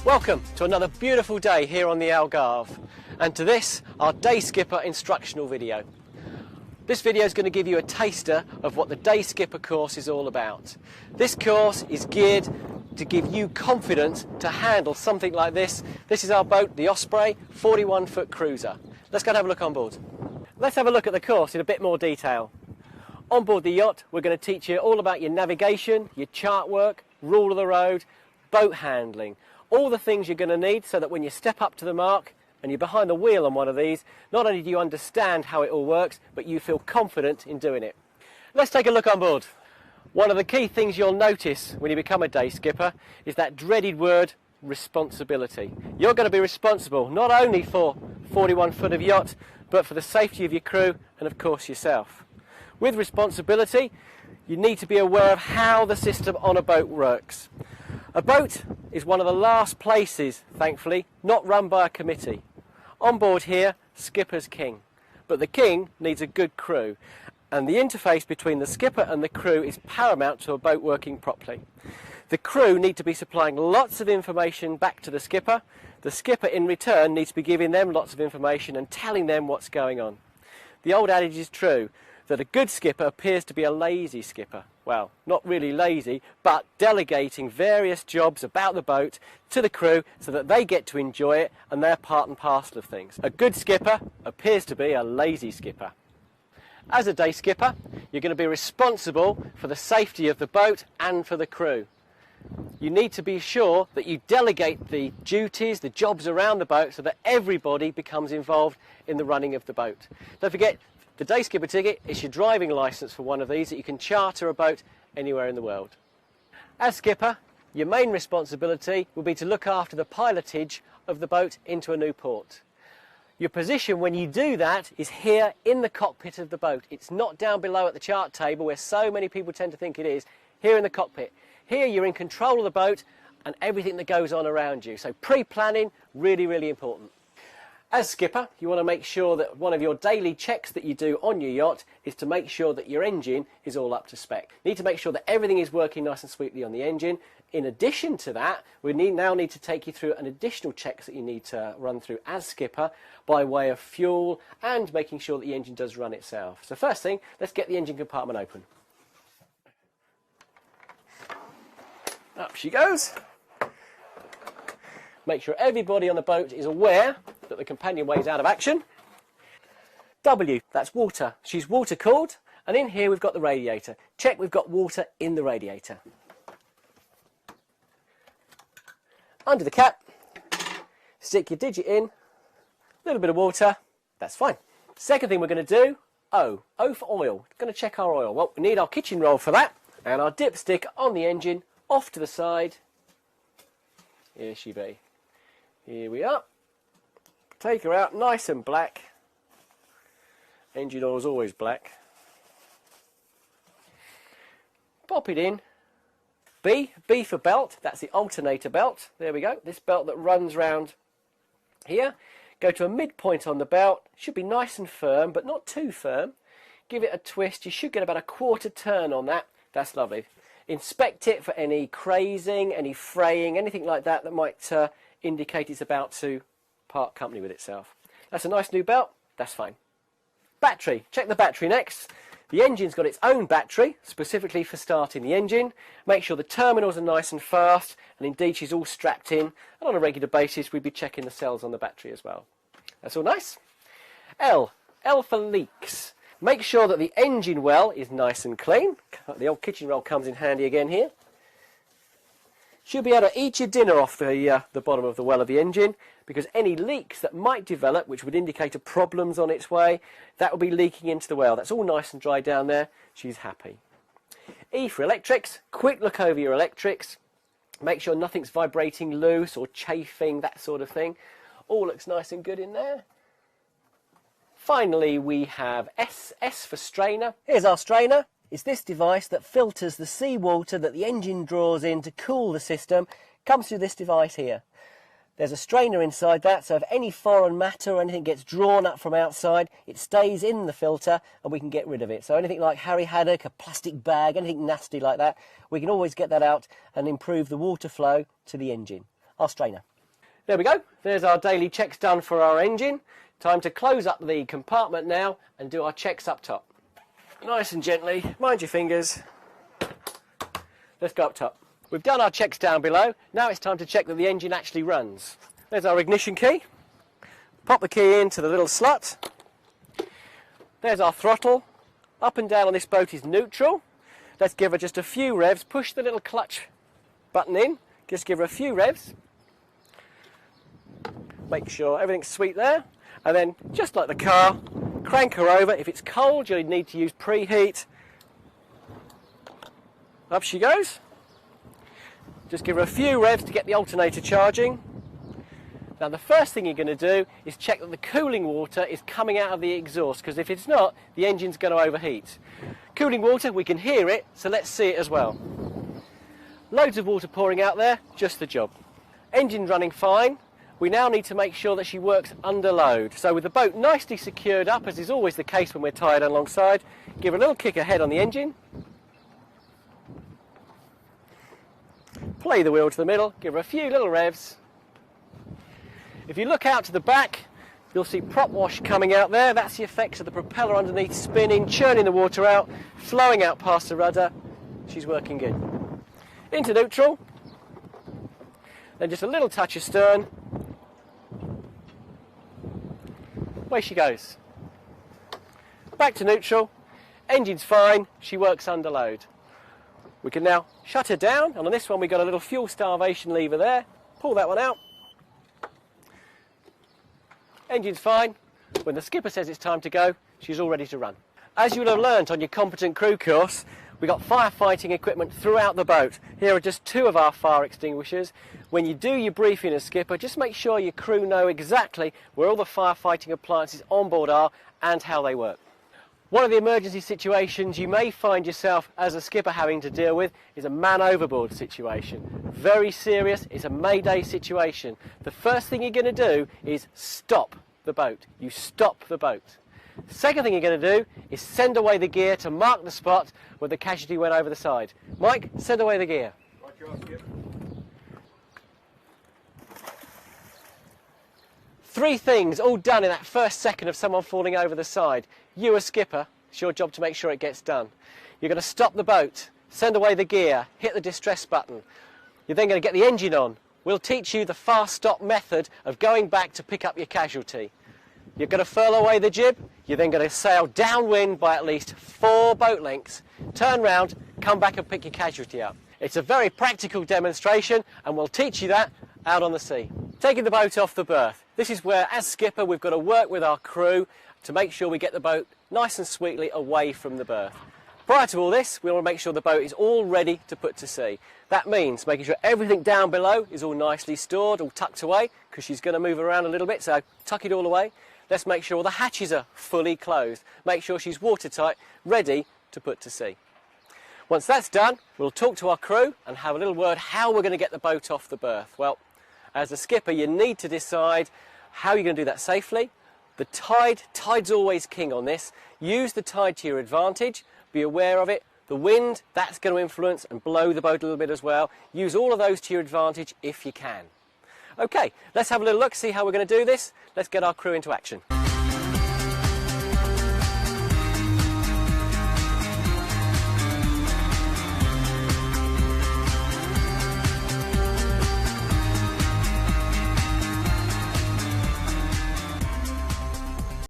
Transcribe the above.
Welcome to another beautiful day here on the Algarve, and to this, our Day Skipper instructional video. This video is going to give you a taster of what the Day Skipper course is all about. This course is geared to give you confidence to handle something like this. This is our boat, the Osprey, 41-foot cruiser. Let's go and have a look on board. Let's have a look at the course in a bit more detail. On board the yacht, we're going to teach you all about your navigation, your chart work, rule of the road, boat handling. All the things you're going to need so that when you step up to the mark and you're behind the wheel on one of these, not only do you understand how it all works, but you feel confident in doing it. Let's take a look on board. One of the key things you'll notice when you become a day skipper is that dreaded word, responsibility. You're going to be responsible not only for 41 foot of yacht, but for the safety of your crew and of course yourself. With responsibility, you need to be aware of how the system on a boat works. A boat is one of the last places, thankfully, not run by a committee. On board here, skipper's king. But the king needs a good crew, and the interface between the skipper and the crew is paramount to a boat working properly. The crew need to be supplying lots of information back to the skipper. The skipper, in return, needs to be giving them lots of information and telling them what's going on. The old adage is true, that a good skipper appears to be a lazy skipper. Well, not really lazy, but delegating various jobs about the boat to the crew so that they get to enjoy it and they're part and parcel of things. A good skipper appears to be a lazy skipper. As a day skipper, you're going to be responsible for the safety of the boat and for the crew. You need to be sure that you delegate the duties, the jobs around the boat so that everybody becomes involved in the running of the boat. Don't forget, the Day Skipper ticket is your driving licence for one of these that you can charter a boat anywhere in the world. As skipper, your main responsibility will be to look after the pilotage of the boat into a new port. Your position when you do that is here in the cockpit of the boat. It's not down below at the chart table where so many people tend to think it is. Here in the cockpit. Here you're in control of the boat and everything that goes on around you. So pre-planning, really, really important. As skipper, you want to make sure that one of your daily checks that you do on your yacht is to make sure that your engine is all up to spec. You need to make sure that everything is working nice and sweetly on the engine. In addition to that, we now need to take you through an additional checks that you need to run through as skipper by way of fuel and making sure that the engine does run itself. So first thing, let's get the engine compartment open. Up she goes. Make sure everybody on the boat is aware that the companionway is out of action. W, that's water. She's water cooled, and in here we've got the radiator. Check we've got water in the radiator. Under the cap, stick your digit in, a little bit of water, that's fine. Second thing we're going to do, O for oil. Going to check our oil. Well, we need our kitchen roll for that, and our dipstick on the engine, off to the side. Here she be. Here we are. Take her out nice and black. Engine oil is always black. Pop it in. B for belt. That's the alternator belt. There we go. This belt that runs round here. Go to a midpoint on the belt. Should be nice and firm, but not too firm. Give it a twist. You should get about a quarter turn on that. That's lovely. Inspect it for any crazing, any fraying, anything like that that might indicate it's about to part company with itself. That's a nice new belt, that's fine. Battery, check the battery next. The engine's got its own battery, specifically for starting the engine. Make sure the terminals are nice and fast, and indeed she's all strapped in, and on a regular basis we'd be checking the cells on the battery as well. That's all nice. L for leaks. Make sure that the engine well is nice and clean. The old kitchen roll comes in handy again here. Should be able to eat your dinner off the bottom of the well of the engine, because any leaks that might develop, which would indicate a problem's on its way, that will be leaking into the well. That's all nice and dry down there. She's happy. E for electrics. Quick look over your electrics. Make sure nothing's vibrating loose or chafing, that sort of thing. All looks nice and good in there. Finally, we have S for strainer. Here's our strainer. It's this device that filters the seawater that the engine draws in to cool the system. Comes through this device here. There's a strainer inside that, so if any foreign matter or anything gets drawn up from outside, it stays in the filter and we can get rid of it. So anything like Harry Haddock, a plastic bag, anything nasty like that, we can always get that out and improve the water flow to the engine. Our strainer. There we go, there's our daily checks done for our engine. Time to close up the compartment now and do our checks up top. Nice and gently, mind your fingers. Let's go up top. We've done our checks down below, now it's time to check that the engine actually runs. There's our ignition key. Pop the key into the little slot. There's our throttle. Up and down on this boat is neutral. Let's give her just a few revs. Push the little clutch button in. Just give her a few revs. Make sure everything's sweet there. And then, just like the car, crank her over. If it's cold, you'll need to use preheat. Up she goes. Just give her a few revs to get the alternator charging. Now the first thing you're going to do is check that the cooling water is coming out of the exhaust, because if it's not, the engine's going to overheat. Cooling water, we can hear it, so let's see it as well. Loads of water pouring out there, just the job. Engine running fine. We now need to make sure that she works under load. So with the boat nicely secured up, as is always the case when we're tied alongside, give her a little kick ahead on the engine. Play the wheel to the middle, give her a few little revs. If you look out to the back, you'll see prop wash coming out there. That's the effects of the propeller underneath spinning, churning the water out, flowing out past the rudder. She's working good. Into neutral. Then just a little touch of stern. Away she goes. Back to neutral. Engine's fine. She works under load. We can now shut her down. And on this one, we've got a little fuel starvation lever there. Pull that one out. Engine's fine. When the skipper says it's time to go, she's all ready to run. As you will have learnt on your competent crew course, we've got firefighting equipment throughout the boat. Here are just two of our fire extinguishers. When you do your briefing as skipper, just make sure your crew know exactly where all the firefighting appliances on board are and how they work. One of the emergency situations you may find yourself as a skipper having to deal with is a man overboard situation. Very serious, it's a mayday situation. The first thing you're going to do is stop the boat. You stop the boat. Second thing you're going to do is send away the gear to mark the spot where the casualty went over the side. Mike, send away the gear. Three things all done in that first second of someone falling over the side. You as skipper, it's your job to make sure it gets done. You're going to stop the boat, send away the gear, hit the distress button. You're then going to get the engine on. We'll teach you the fast stop method of going back to pick up your casualty. You're going to furl away the jib. You're then going to sail downwind by at least 4 boat lengths, turn round, come back and pick your casualty up. It's a very practical demonstration and we'll teach you that out on the sea. Taking the boat off the berth. This is where, as skipper, we've got to work with our crew to make sure we get the boat nice and sweetly away from the berth. Prior to all this, we want to make sure the boat is all ready to put to sea. That means making sure everything down below is all nicely stored, all tucked away, because she's going to move around a little bit, so tuck it all away. Let's make sure all the hatches are fully closed. Make sure she's watertight, ready to put to sea. Once that's done, we'll talk to our crew and have a little word how we're going to get the boat off the berth. Well, as a skipper, you need to decide how you're going to do that safely. The tide's always king on this. Use the tide to your advantage. Be aware of it. The wind, that's going to influence and blow the boat a little bit as well. Use all of those to your advantage if you can. Okay, let's have a little look, see how we're going to do this. Let's get our crew into action.